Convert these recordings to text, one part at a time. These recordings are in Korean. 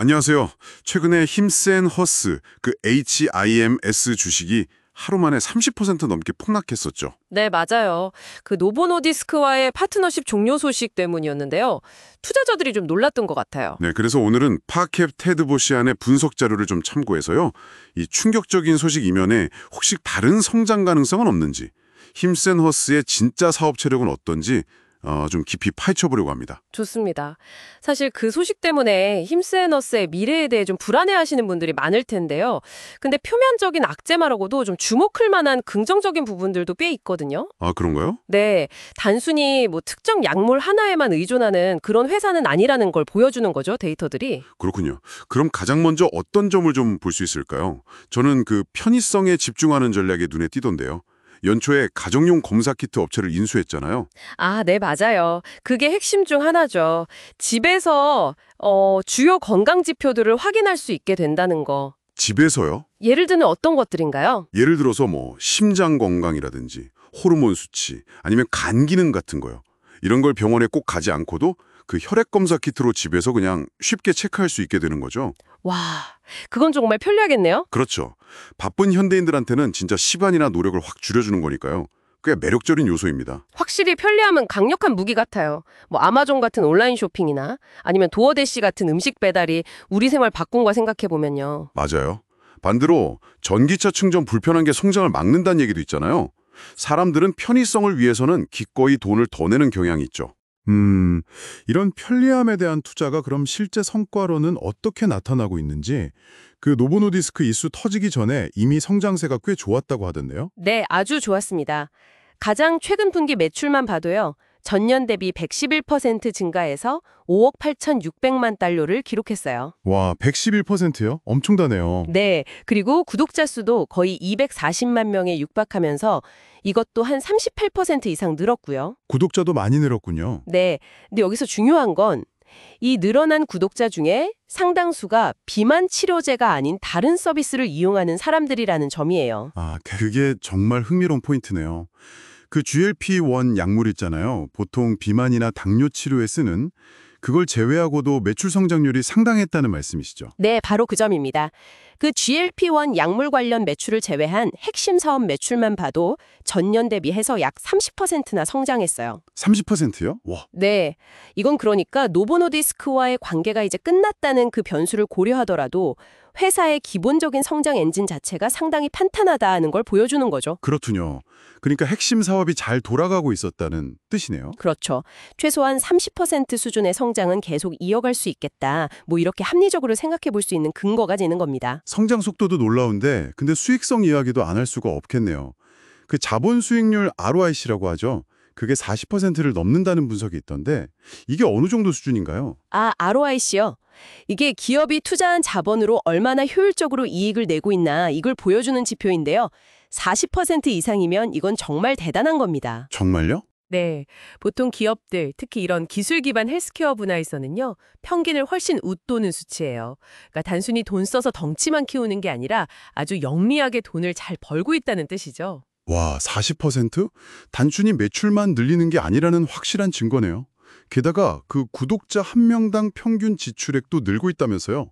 안녕하세요. 최근에 힘센 허스, HIMS 주식이 하루 만에 30% 넘게 폭락했었죠. 네, 맞아요. 그 노보노디스크와의 파트너십 종료 소식 때문이었는데요. 투자자들이 좀 놀랐던 것 같아요. 네, 그래서 오늘은 파캡 테드 보시안의 분석 자료를 좀 참고해서요. 이 충격적인 소식 이면에 혹시 다른 성장 가능성은 없는지, 힘센 허스의 진짜 사업 체력은 어떤지 좀 깊이 파헤쳐보려고 합니다. 좋습니다. 사실 그 소식 때문에 힘센어스의 미래에 대해 좀 불안해하시는 분들이 많을 텐데요. 근데 표면적인 악재만으로도 좀 주목할 만한 긍정적인 부분들도 꽤 있거든요. 아, 그런가요? 네, 단순히 뭐 특정 약물 하나에만 의존하는 그런 회사는 아니라는 걸 보여주는 거죠, 데이터들이. 그렇군요. 그럼 가장 먼저 어떤 점을 좀 볼 수 있을까요? 저는 그 편의성에 집중하는 전략이 눈에 띄던데요. 연초에 가정용 검사 키트 업체를 인수했잖아요. 아, 네, 맞아요. 그게 핵심 중 하나죠. 집에서 주요 건강 지표들을 확인할 수 있게 된다는 거. 집에서요? 예를 들면 어떤 것들인가요? 예를 들어서 뭐 심장 건강이라든지 호르몬 수치 아니면 간 기능 같은 거요. 이런 걸 병원에 꼭 가지 않고도 그 혈액 검사 키트로 집에서 그냥 쉽게 체크할 수 있게 되는 거죠. 와, 그건 정말 편리하겠네요? 그렇죠. 바쁜 현대인들한테는 진짜 시간이나 노력을 확 줄여주는 거니까요. 꽤 매력적인 요소입니다. 확실히 편리함은 강력한 무기 같아요. 뭐 아마존 같은 온라인 쇼핑이나 아니면 도어대시 같은 음식 배달이 우리 생활 바꾼 거 생각해보면요. 맞아요. 반대로 전기차 충전 불편한 게 성장을 막는다는 얘기도 있잖아요. 사람들은 편의성을 위해서는 기꺼이 돈을 더 내는 경향이 있죠. 이런 편리함에 대한 투자가 그럼 실제 성과로는 어떻게 나타나고 있는지 그 노보노디스크 이슈 터지기 전에 이미 성장세가 꽤 좋았다고 하던데요. 네, 아주 좋았습니다. 가장 최근 분기 매출만 봐도요. 전년 대비 111% 증가해서 5억 8,600만 달러를 기록했어요. 와, 111%요? 엄청나네요. 네, 그리고 구독자 수도 거의 240만 명에 육박하면서 이것도 한 38% 이상 늘었고요. 구독자도 많이 늘었군요. 네, 근데 여기서 중요한 건 이 늘어난 구독자 중에 상당수가 비만 치료제가 아닌 다른 서비스를 이용하는 사람들이라는 점이에요. 아, 그게 정말 흥미로운 포인트네요. 그 GLP-1 약물 있잖아요. 보통 비만이나 당뇨 치료에 쓰는 그걸 제외하고도 매출 성장률이 상당했다는 말씀이시죠. 네, 바로 그 점입니다. 그 GLP-1 약물 관련 매출을 제외한 핵심 사업 매출만 봐도 전년 대비해서 약 30%나 성장했어요. 30%요? 와, 네, 이건 그러니까 노보노디스크와의 관계가 이제 끝났다는 그 변수를 고려하더라도 회사의 기본적인 성장 엔진 자체가 상당히 탄탄하다는 걸 보여주는 거죠. 그렇군요. 그러니까 핵심 사업이 잘 돌아가고 있었다는 뜻이네요. 그렇죠. 최소한 30% 수준의 성장은 계속 이어갈 수 있겠다. 뭐 이렇게 합리적으로 생각해 볼 수 있는 근거가 되는 겁니다. 성장 속도도 놀라운데 근데 수익성 이야기도 안 할 수가 없겠네요. 그 자본 수익률 ROIC라고 하죠. 그게 40%를 넘는다는 분석이 있던데 이게 어느 정도 수준인가요? 아, ROIC요? 이게 기업이 투자한 자본으로 얼마나 효율적으로 이익을 내고 있나 이걸 보여주는 지표인데요. 40% 이상이면 이건 정말 대단한 겁니다. 정말요? 네, 보통 기업들, 특히 이런 기술 기반 헬스케어 분야에서는요, 평균을 훨씬 웃도는 수치예요. 그러니까 단순히 돈 써서 덩치만 키우는 게 아니라 아주 영리하게 돈을 잘 벌고 있다는 뜻이죠. 와, 40%? 단순히 매출만 늘리는 게 아니라는 확실한 증거네요. 게다가 그 구독자 한 명당 평균 지출액도 늘고 있다면서요.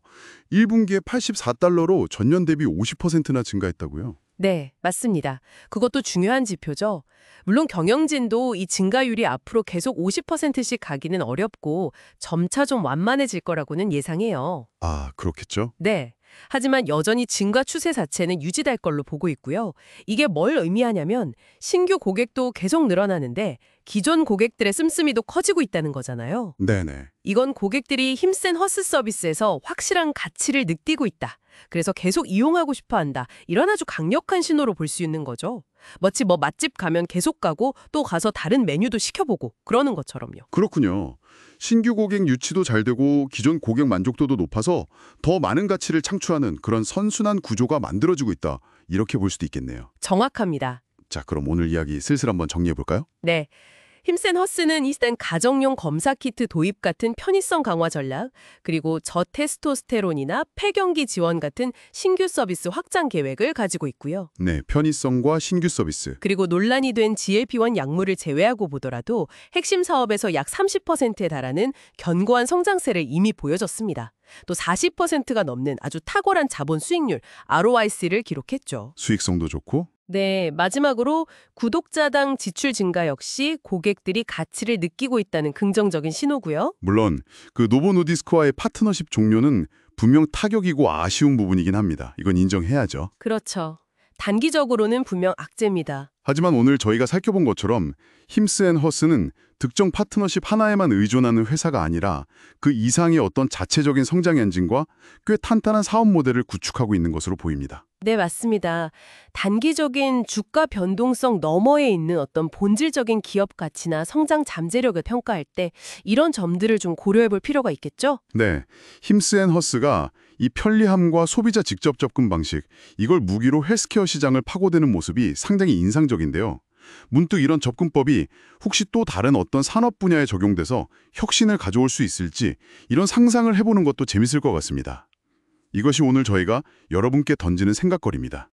1분기에 84달러로 전년 대비 50%나 증가했다고요. 네, 맞습니다. 그것도 중요한 지표죠. 물론 경영진도 이 증가율이 앞으로 계속 50%씩 가기는 어렵고 점차 좀 완만해질 거라고는 예상해요. 아, 그렇겠죠? 네. 하지만 여전히 증가 추세 자체는 유지될 걸로 보고 있고요. 이게 뭘 의미하냐면 신규 고객도 계속 늘어나는데 기존 고객들의 씀씀이도 커지고 있다는 거잖아요. 네네. 이건 고객들이 힘센 허스 서비스에서 확실한 가치를 느끼고 있다. 그래서 계속 이용하고 싶어 한다. 이런 아주 강력한 신호로 볼 수 있는 거죠. 마치 뭐 맛집 가면 계속 가고 또 가서 다른 메뉴도 시켜보고 그러는 것처럼요. 그렇군요. 신규 고객 유치도 잘 되고 기존 고객 만족도도 높아서 더 많은 가치를 창출하는 그런 선순환 구조가 만들어지고 있다. 이렇게 볼 수도 있겠네요. 정확합니다. 자, 그럼 오늘 이야기 슬슬 한번 정리해 볼까요? 네. 힘센 허스는 일단 가정용 검사 키트 도입 같은 편의성 강화 전략, 그리고 저테스토스테론이나 폐경기 지원 같은 신규 서비스 확장 계획을 가지고 있고요. 네, 편의성과 신규 서비스. 그리고 논란이 된 GLP-1 약물을 제외하고 보더라도 핵심 사업에서 약 30%에 달하는 견고한 성장세를 이미 보여줬습니다. 또 40%가 넘는 아주 탁월한 자본 수익률, ROIC를 기록했죠. 수익성도 좋고 네, 마지막으로 구독자당 지출 증가 역시 고객들이 가치를 느끼고 있다는 긍정적인 신호고요. 물론 그 노보노디스크와의 파트너십 종료는 분명 타격이고 아쉬운 부분이긴 합니다. 이건 인정해야죠. 그렇죠. 단기적으로는 분명 악재입니다. 하지만 오늘 저희가 살펴본 것처럼 힘스앤허스는 특정 파트너십 하나에만 의존하는 회사가 아니라 그 이상의 어떤 자체적인 성장 엔진과 꽤 탄탄한 사업 모델을 구축하고 있는 것으로 보입니다. 네, 맞습니다. 단기적인 주가 변동성 너머에 있는 어떤 본질적인 기업 가치나 성장 잠재력을 평가할 때 이런 점들을 좀 고려해 볼 필요가 있겠죠? 네, 힘스앤허스가 이 편리함과 소비자 직접 접근 방식, 이걸 무기로 헬스케어 시장을 파고드는 모습이 상당히 인상적인데요. 문득 이런 접근법이 혹시 또 다른 어떤 산업 분야에 적용돼서 혁신을 가져올 수 있을지 이런 상상을 해보는 것도 재밌을 것 같습니다. 이것이 오늘 저희가 여러분께 던지는 생각거리입니다.